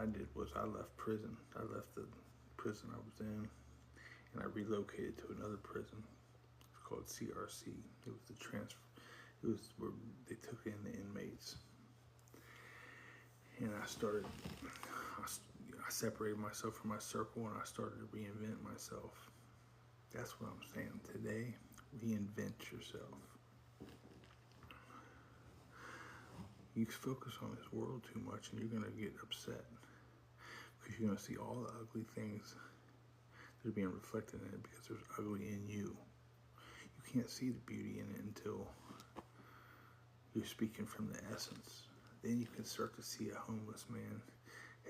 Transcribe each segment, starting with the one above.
I did was I left prison. I left the prison I was in, and I relocated to another prison. It's called CRC. It was the transfer. It was where they took in the inmates, and I separated myself from my circle, and I started to reinvent myself. That's what I'm saying today. Reinvent yourself. You focus on this world too much, and you're gonna get upset because you're gonna see all the ugly things that are being reflected in it because there's ugly in you. You can't see the beauty in it until you're speaking from the essence. Then you can start to see a homeless man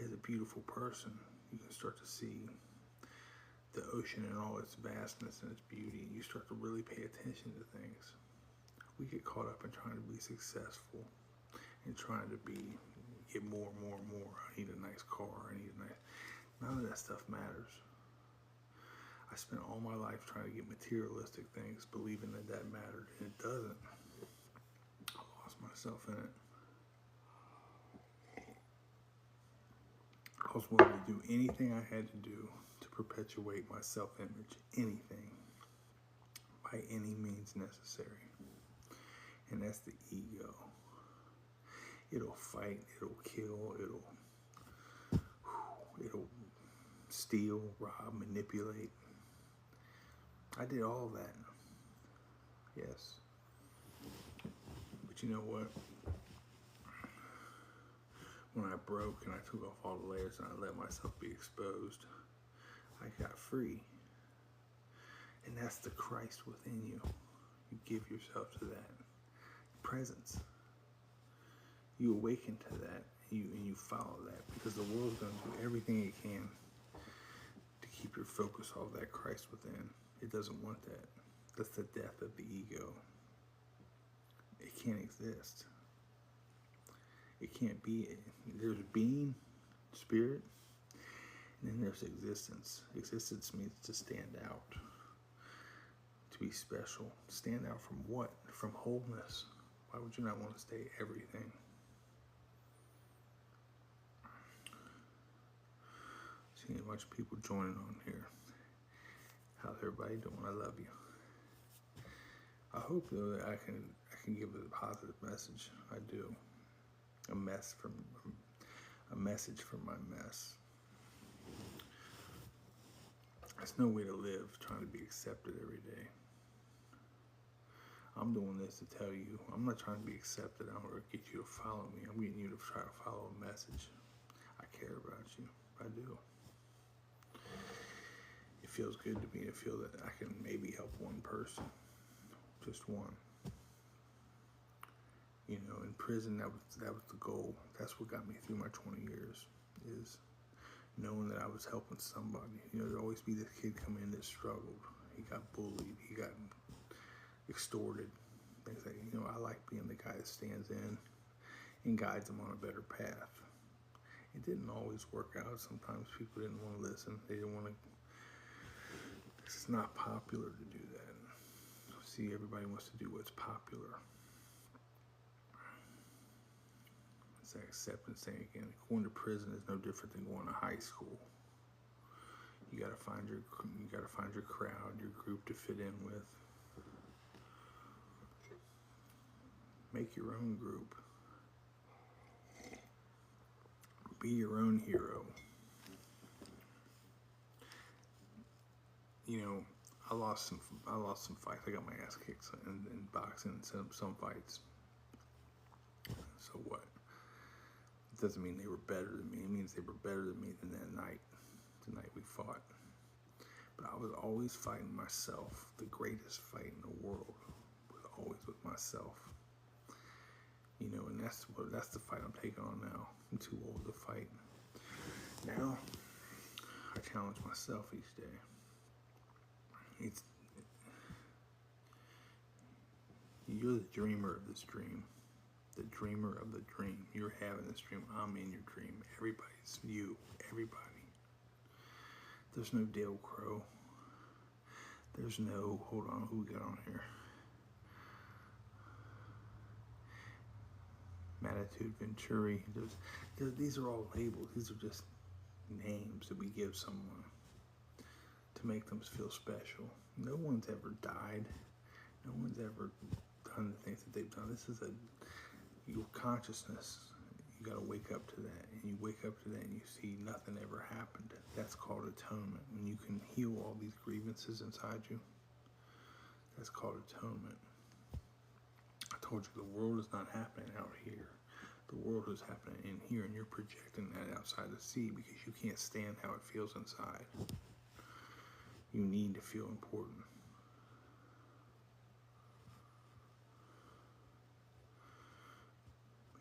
as a beautiful person. You can start to see the ocean in all its vastness and its beauty. You start to really pay attention to things. We get caught up in trying to be successful and trying to get more and more and more. I need a nice car. None of that stuff matters. I spent all my life trying to get materialistic things, believing that mattered, and it doesn't. I lost myself in it. I was willing to do anything I had to do to perpetuate my self-image, anything, by any means necessary. And that's the ego. It'll fight, it'll kill, it'll steal, rob, manipulate. I did all of that. Yes. But you know what? When I broke and I took off all the layers and I let myself be exposed, I got free. And that's the Christ within you. You give yourself to that presence. You awaken to that, and you follow that, because the world's going to do everything it can to keep your focus off that Christ within. It doesn't want that. That's the death of the ego. It can't exist. It can't be. There's being, spirit, and then there's existence. Existence means to stand out, to be special. Stand out from what? From wholeness. Why would you not want to stay everything? Seeing a bunch of people joining on here. How's everybody doing? I love you. I hope though that I can give a positive message. I do. A message from my mess. There's no way to live trying to be accepted every day. I'm doing this to tell you, I'm not trying to be accepted or get you to follow me. I'm getting you to try to follow a message. I care about you. I do. It feels good to me to feel that I can maybe help one person. Just one. You know, in prison, that was the goal. That's what got me through my 20 years, is knowing that I was helping somebody. You know, there'd always be this kid come in that struggled. He got bullied. He got extorted. Things like, you know, I like being the guy that stands in and guides them on a better path. It didn't always work out. Sometimes people didn't want to listen. They didn't want to. It's not popular to do that. See, everybody wants to do what's popular. It's that acceptance thing again. Going to prison is no different than going to high school. You gotta find your crowd, your group to fit in with. Make your own group. Be your own hero. You know, I lost some fights. I got my ass kicked in boxing and some fights. So what? It doesn't mean they were better than me. It means they were better than me than that night. The night we fought. But I was always fighting myself. The greatest fight in the world was always with myself. You know, and that's the fight I'm taking on now. I'm too old to fight. Now, I challenge myself each day. You're the dreamer of this dream. The dreamer of the dream. You're having this dream. I'm in your dream. Everybody's you. Everybody. There's no Dale Crowe. There's no, hold on, who we got on here? Magnitude, Venturi. These are all labels. These are just names that we give someone to make them feel special. No one's ever died. No one's ever done the things that they've done. This is your consciousness. You got to wake up to that, and you wake up to that, and you see nothing ever happened. That's called atonement. When you can heal all these grievances inside you, that's called atonement. I told you the world is not happening out here. The world is happening in here, and you're projecting that outside to see because you can't stand how it feels inside. You need to feel important.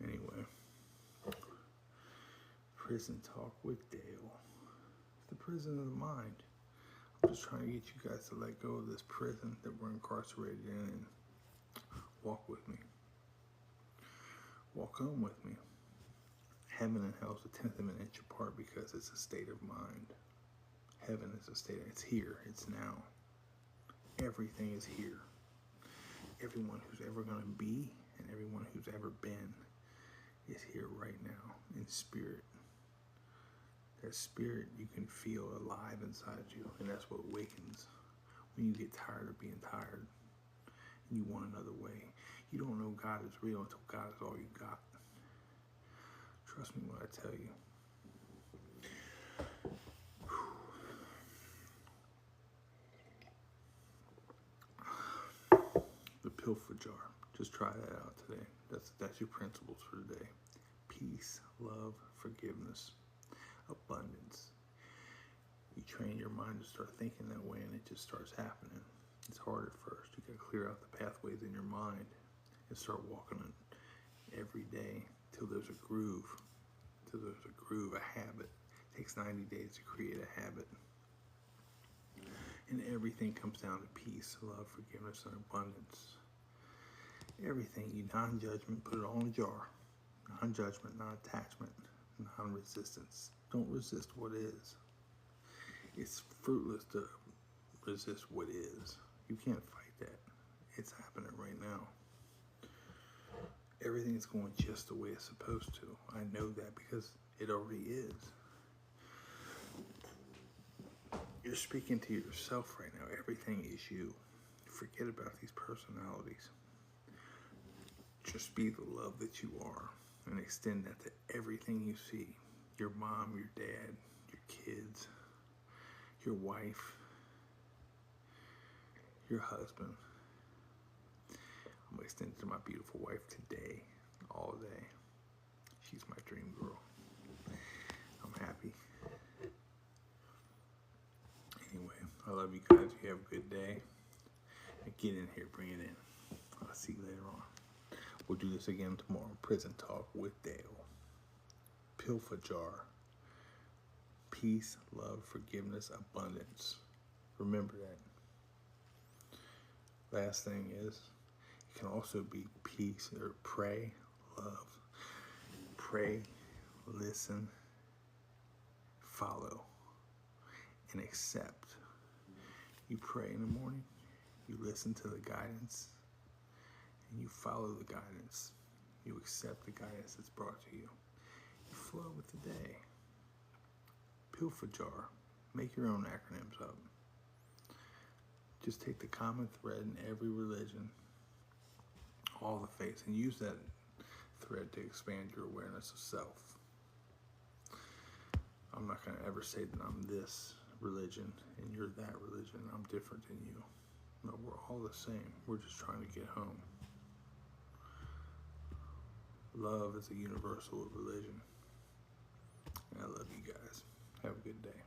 Anyway, prison talk with Dale. It's the prison of the mind. I'm just trying to get you guys to let go of this prison that we're incarcerated in and walk with me. Walk home with me. Heaven and hell is a tenth of an inch apart because it's a state of mind. Heaven is a state. It's here. It's now. Everything is here. Everyone who's ever going to be and everyone who's ever been is here right now in spirit. That spirit you can feel alive inside you, and that's what awakens when you get tired of being tired and you want another way. You don't know God is real until God is all you got. Trust me when I tell you. The pilfer jar. Just try that out today. That's your principles for today. Peace, love, forgiveness, abundance. You train your mind to start thinking that way, and it just starts happening. It's hard at first. You got to clear out the pathways in your mind and start walking it every day till there's a groove. Till there's a groove, a habit. It takes 90 days to create a habit. And everything comes down to peace, love, forgiveness, and abundance. Everything, you non-judgment, put it all in a jar. Non-judgment, non-attachment, non-resistance. Don't resist what is. It's fruitless to resist what is. You can't fight that. It's happening right now. Everything's going just the way it's supposed to. I know that because it already is. You're speaking to yourself right now. Everything is you. Forget about these personalities. Just be the love that you are and extend that to everything you see. Your mom, your dad, your kids, your wife, your husband. I'm going to extend it to my beautiful wife today, all day. She's my dream girl. I'm happy. Anyway, I love you guys. You have a good day. And get in here, bring it in. I'll see you later on. We'll do this again tomorrow. Prison Talk with Dale. Pilfer jar. Peace, love, forgiveness, abundance. Remember that. Last thing is, it can also be peace or pray, love. Pray, listen, follow, and accept. You pray in the morning, you listen to the guidance, and you follow the guidance. You accept the guidance that's brought to you. You flow with the day. Pilfer jar. Make your own acronyms up. Just take the common thread in every religion, all the faiths, and use that thread to expand your awareness of self. I'm not going to ever say that I'm this religion and you're that religion. I'm different than you. No, we're all the same. We're just trying to get home. Love is a universal religion. And I love you guys. Have a good day.